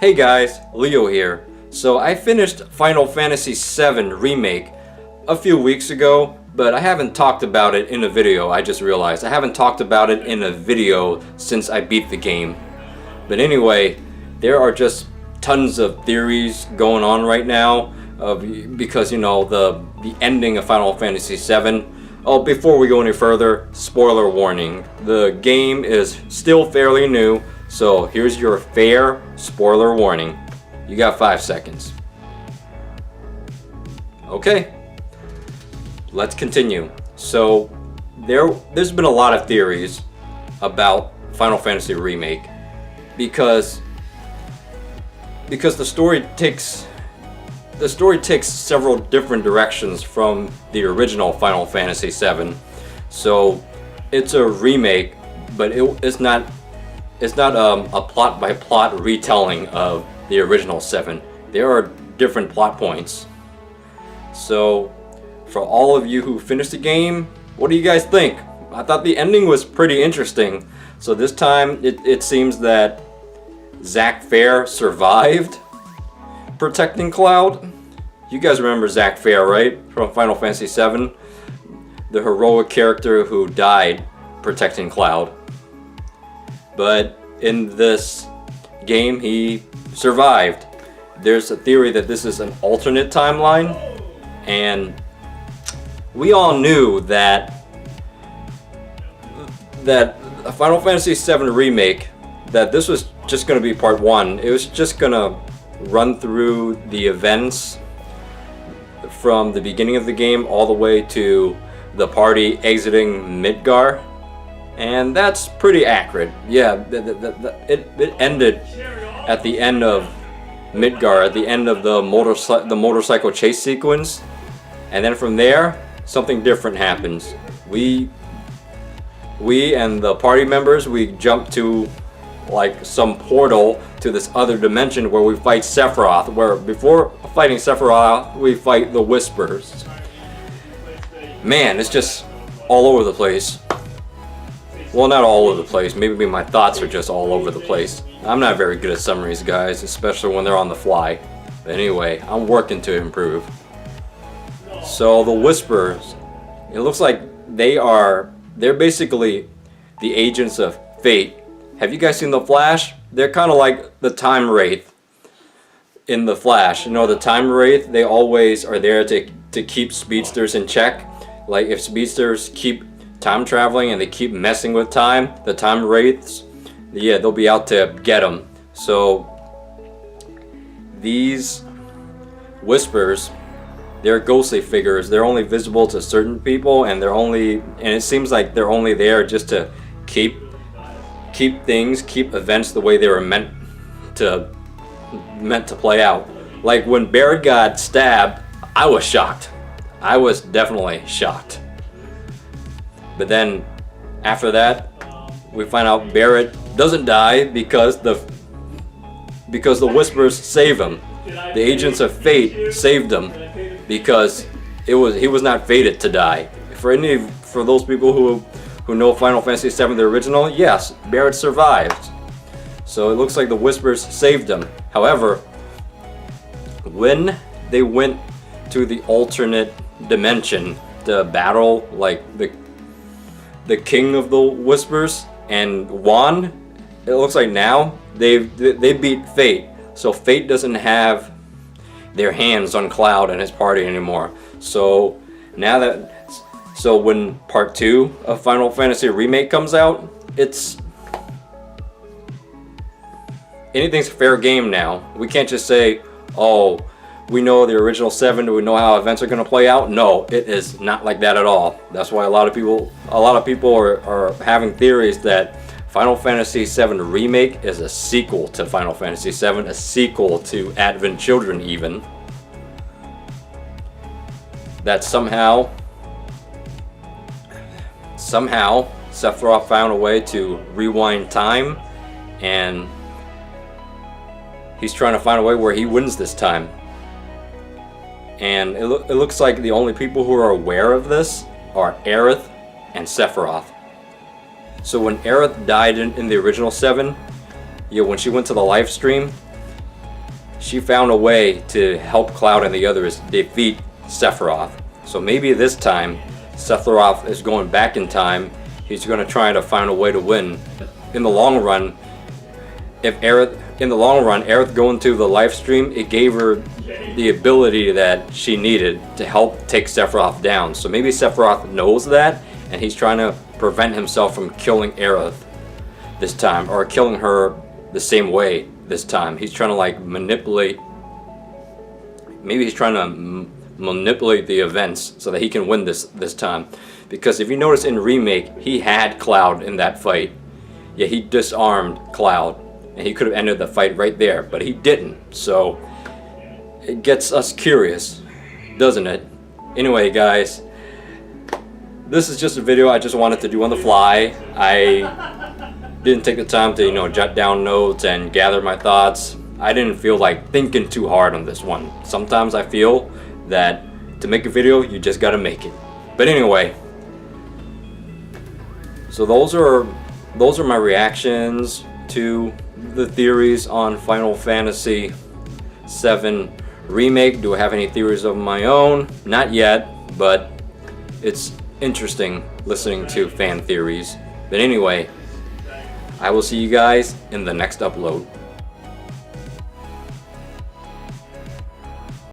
Hey guys, Leo here. So I finished Final Fantasy VII Remake a few weeks ago, but I haven't talked about it in a video. I just realized I haven't talked about it in a video since I beat the game. But anyway, there are just tons of theories going on right now because, you know, the ending of Final Fantasy VII. Oh, before we go any further, spoiler warning. The game is still fairly new, so here's your fair spoiler warning. You got 5 seconds. Okay, let's continue. So there's been a lot of theories about Final Fantasy Remake because the story takes several different directions from the original Final Fantasy VII. So it's a remake, but it's not a plot by plot retelling of the original 7. There are different plot points. So for all of you who finished the game, what do you guys think? I thought the ending was pretty interesting. So this time it seems that Zack Fair survived protecting Cloud. You guys remember Zack Fair, right? From Final Fantasy VII? The heroic character who died protecting Cloud. But in this game, he survived. There's a theory that this is an alternate timeline, and we all knew that Final Fantasy VII Remake, that this was just going to be part 1. It was just going to run through the events from the beginning of the game all the way to the party exiting Midgar. And that's pretty accurate. Yeah, it ended at the end of Midgar, at the end of the motorcycle chase sequence, and then from there, something different happens. We and the party members, we jump to like some portal to this other dimension where we fight Sephiroth. Where before fighting Sephiroth, we fight the Whispers. Man, it's just all over the place. Well, not all over the place. Maybe my thoughts are just all over the place. I'm not very good at summaries, guys, especially when they're on the fly. But anyway, I'm working to improve. So the Whispers, it looks like they're basically the agents of fate. Have you guys seen The Flash? They're kind of like the Time Wraith in The Flash. You know, the Time Wraith, they always are there to keep speedsters in check. Like if speedsters keep time traveling and they keep messing with time, the Time Wraiths, yeah, they'll be out to get them. So these Whispers, they're ghostly figures. They're only visible to certain people, and it seems like they're only there just to keep events the way they were meant to play out. Like when Barrett got stabbed, I was shocked. I was definitely shocked. But then after that, we find out Barrett doesn't die because the Whispers save him. The agents of fate saved him because he was not fated to die. For those people who know Final Fantasy VII the original, yes, Barrett survived. So it looks like the Whispers saved him. However, when they went to the alternate dimension to battle like the king of the Whispers and won, it looks like now they beat Fate. So Fate doesn't have their hands on Cloud and his party anymore. So when part 2 of Final Fantasy Remake comes out, anything's fair game now. We can't just say, oh, we know the original 7, do we know how events are going to play out? No, it is not like that at all. That's why a lot of people are having theories that Final Fantasy VII Remake is a sequel to Final Fantasy VII, a sequel to Advent Children even. That somehow Sephiroth found a way to rewind time, and he's trying to find a way where he wins this time. And it looks like the only people who are aware of this are Aerith and Sephiroth. So when Aerith died in the original 7, when she went to the live stream, she found a way to help Cloud and the others defeat Sephiroth. So maybe this time Sephiroth is going back in time. He's going to try to find a way to win. In the long run, Aerith going to the live stream, it gave her the ability that she needed to help take Sephiroth down. So maybe Sephiroth knows that, and he's trying to prevent himself from killing Aerith this time, or killing her the same way this time. He's trying to like manipulate. Maybe he's trying to manipulate the events so that he can win this time. Because if you notice in Remake, he had Cloud in that fight. Yeah, he disarmed Cloud, and he could have ended the fight right there, but he didn't. So it gets us curious, doesn't it? Anyway, guys, this is just a video I just wanted to do on the fly. I didn't take the time to, you know, jot down notes and gather my thoughts. I didn't feel like thinking too hard on this one. Sometimes I feel that to make a video, you just gotta make it. But anyway, so those are my reactions to the theories on Final Fantasy VII Remake. Do I have any theories of my own? Not yet, but it's interesting listening to fan theories. But anyway, I will see you guys in the next upload.